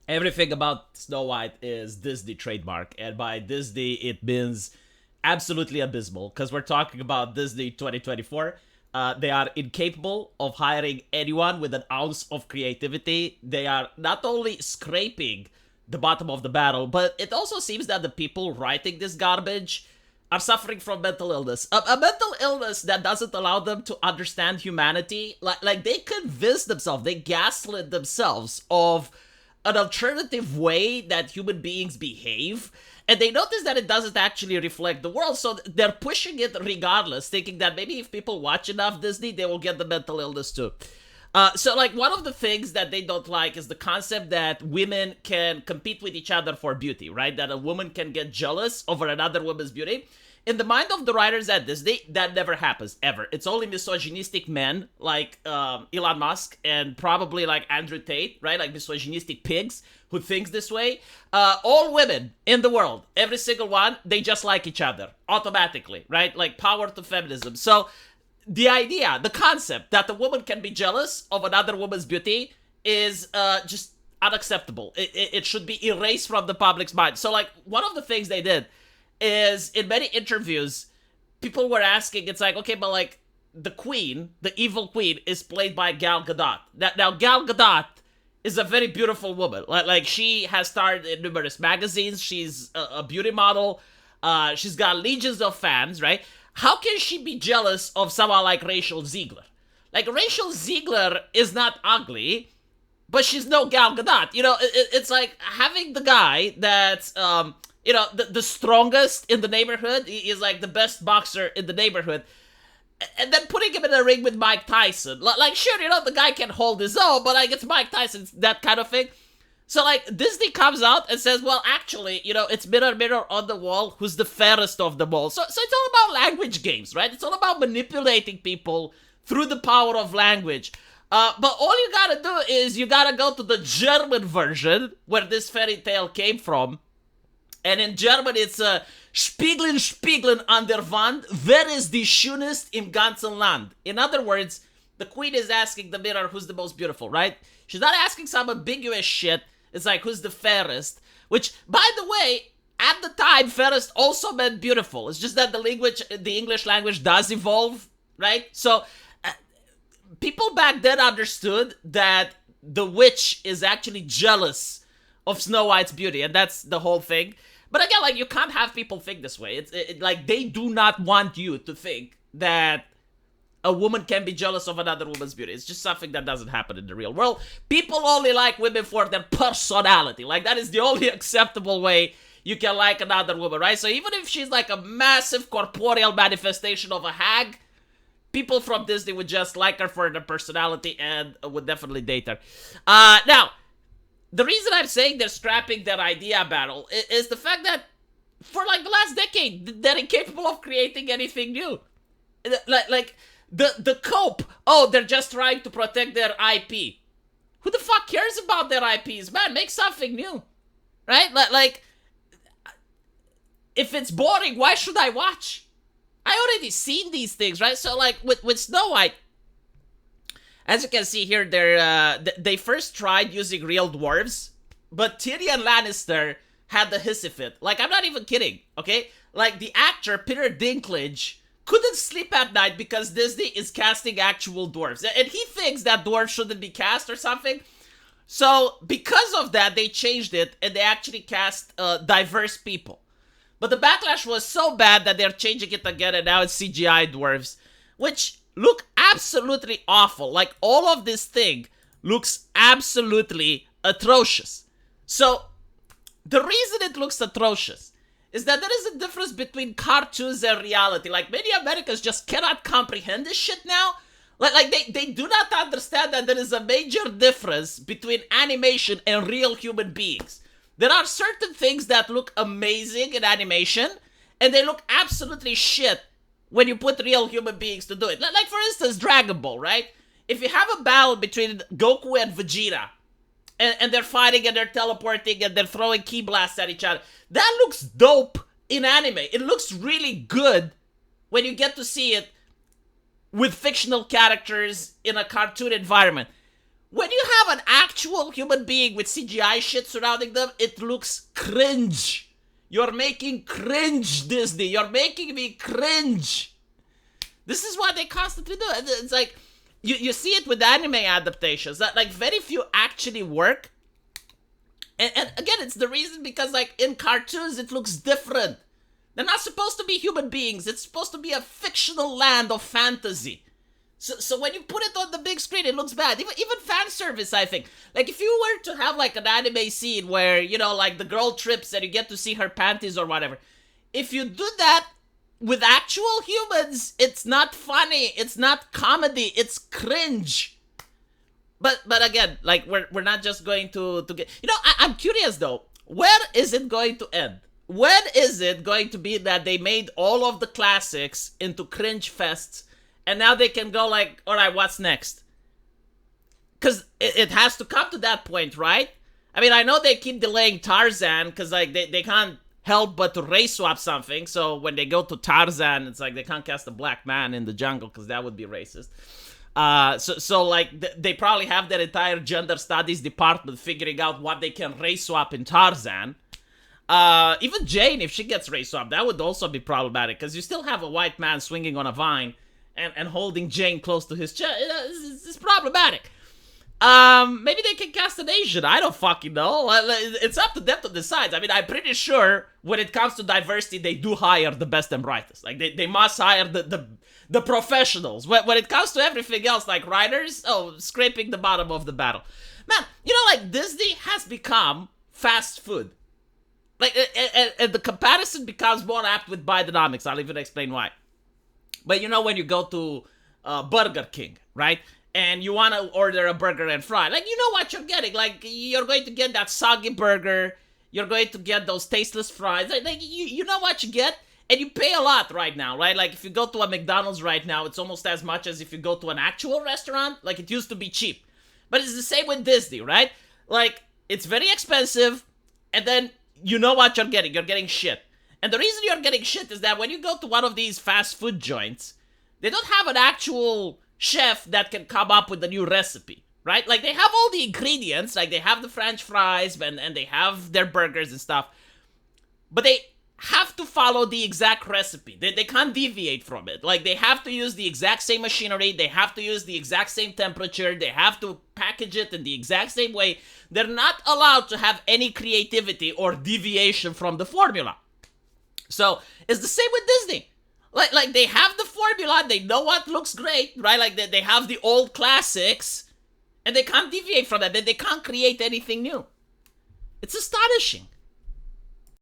Everything about Snow White is Disney trademark, and by Disney it means absolutely abysmal because we're talking about Disney 2024. They are incapable of hiring anyone with an ounce of creativity. They are not only scraping the bottom of the barrel, but it also seems that the people writing this garbage are suffering from mental illness. A mental illness that doesn't allow them to understand humanity. Like they convince themselves, they gaslit themselves of an alternative way that human beings behave, and they notice that it doesn't actually reflect the world, so they're pushing it regardless, thinking that maybe if people watch enough Disney, they will get the mental illness too. So, like, one of the things that they don't like is the concept that women can compete with each other for beauty, right? That a woman can get jealous over another woman's beauty. In the mind of the writers at Disney, that never happens, ever. It's only misogynistic men like Elon Musk and probably like Andrew Tate, right? Like misogynistic pigs who thinks this way. All women in the world, every single one, they just like each other automatically, right? Like power to feminism. So the idea, the concept that a woman can be jealous of another woman's beauty is just unacceptable. It should be erased from the public's mind. So, like, one of the things they did is in many interviews, people were asking, it's like, okay, but like the queen, the evil queen, is played by Gal Gadot. Now Gal Gadot is a very beautiful woman. Like she has starred in numerous magazines. She's a beauty model. She's got legions of fans, right? How can she be jealous of someone like Rachel Ziegler? Like, Rachel Ziegler is not ugly, but she's no Gal Gadot. You know, it's like having the guy that's, the strongest in the neighborhood. He is like the best boxer in the neighborhood. And then putting him in a ring with Mike Tyson. Like, sure, the guy can hold his own, but like, it's Mike Tyson, that kind of thing. So, like, Disney comes out and says, well, actually, it's mirror, mirror on the wall, who's the fairest of them all. So it's all about language games, right? It's all about manipulating people through the power of language. But all you gotta do is you gotta go to the German version, where this fairy tale came from. And in German, it's Spiegeln, Spiegeln an der Wand, wer ist die schönste im ganzen Land? In other words, the queen is asking the mirror who's the most beautiful, right? She's not asking some ambiguous shit. It's like, who's the fairest? Which, by the way, at the time, fairest also meant beautiful. It's just that the English language does evolve, right? So, people back then understood that the witch is actually jealous of Snow White's beauty, and that's the whole thing. But again, like, you can't have people think this way. It's like, they do not want you to think that a woman can be jealous of another woman's beauty. It's just something that doesn't happen in the real world. People only like women for their personality. Like, that is the only acceptable way you can like another woman, right? So even if she's like a massive corporeal manifestation of a hag, people from Disney would just like her for her personality and would definitely date her. Now, the reason I'm saying they're scrapping that idea battle is the fact that for like the last decade, they're incapable of creating anything new. Like the cope, they're just trying to protect their IP. Who the fuck cares about their IPs? Man, make something new. Right? Like, if it's boring, why should I watch? I already seen these things, right? So, like, with Snow White, as you can see here, they first tried using real dwarves, but Tyrion Lannister had the hissy fit. Like, I'm not even kidding, okay? Like, the actor, Peter Dinklage, couldn't sleep at night because Disney is casting actual dwarves. And he thinks that dwarves shouldn't be cast or something. So, because of that, they changed it, and they actually cast diverse people. But the backlash was so bad that they're changing it again, and now it's CGI dwarves, which look absolutely awful. Like, all of this thing looks absolutely atrocious. So, the reason it looks atrocious is that there is a difference between cartoons and reality. Like, many Americans just cannot comprehend this shit now. Like they do not understand that there is a major difference between animation and real human beings. There are certain things that look amazing in animation, and they look absolutely shit when you put real human beings to do it. Like, for instance, Dragon Ball, right? If you have a battle between Goku and Vegeta, and they're fighting and they're teleporting and they're throwing ki blasts at each other, that looks dope in anime. It looks really good when you get to see it with fictional characters in a cartoon environment. When you have an actual human being with CGI shit surrounding them, it looks cringe. You're making cringe, Disney. You're making me cringe. This is what they constantly do. It's like, you see it with anime adaptations, that like very few actually work. And again, it's the reason because like in cartoons, it looks different. They're not supposed to be human beings. It's supposed to be a fictional land of fantasy. So when you put it on the big screen, it looks bad. Even fan service, I think. Like, if you were to have, like, an anime scene where, you know, like, the girl trips and you get to see her panties or whatever. If you do that with actual humans, it's not funny. It's not comedy. It's cringe. But again, like, we're not just going to get... You know, I'm curious, though. Where is it going to end? When is it going to be that they made all of the classics into cringe fests, and now they can go like, all right, what's next? Because it has to come to that point, right? I mean, I know they keep delaying Tarzan because like they can't help but to race swap something. So when they go to Tarzan, it's like they can't cast a black man in the jungle because that would be racist. So like they probably have their entire gender studies department figuring out what they can race swap in Tarzan. Even Jane, if she gets race swapped, that would also be problematic because you still have a white man swinging on a vine and holding Jane close to his chest. It's problematic. Maybe they can cast an Asian. I don't fucking know. It's up to them to decide. I mean, I'm pretty sure when it comes to diversity, they do hire the best and brightest. Like, they must hire the professionals. When it comes to everything else, like writers, scraping the bottom of the barrel. Man, you know, like, Disney has become fast food. Like, and the comparison becomes more apt with Bidenomics. I'll even explain why. But you know when you go to Burger King, right? And you want to order a burger and fry. Like, you know what you're getting. Like, you're going to get that soggy burger. You're going to get those tasteless fries. Like you know what you get? And you pay a lot right now, right? Like, if you go to a McDonald's right now, it's almost as much as if you go to an actual restaurant. Like, it used to be cheap. But it's the same with Disney, right? Like, it's very expensive. And then you know what you're getting. You're getting shit. And the reason you're getting shit is that when you go to one of these fast food joints, they don't have an actual chef that can come up with a new recipe, right? Like, they have all the ingredients, like they have the French fries and they have their burgers and stuff, but they have to follow the exact recipe. They can't deviate from it. Like, they have to use the exact same machinery, they have to use the exact same temperature, they have to package it in the exact same way. They're not allowed to have any creativity or deviation from the formula. So, it's the same with Disney. Like they have the formula, they know what looks great, right? Like, they have the old classics, and they can't deviate from that. They can't create anything new. It's astonishing.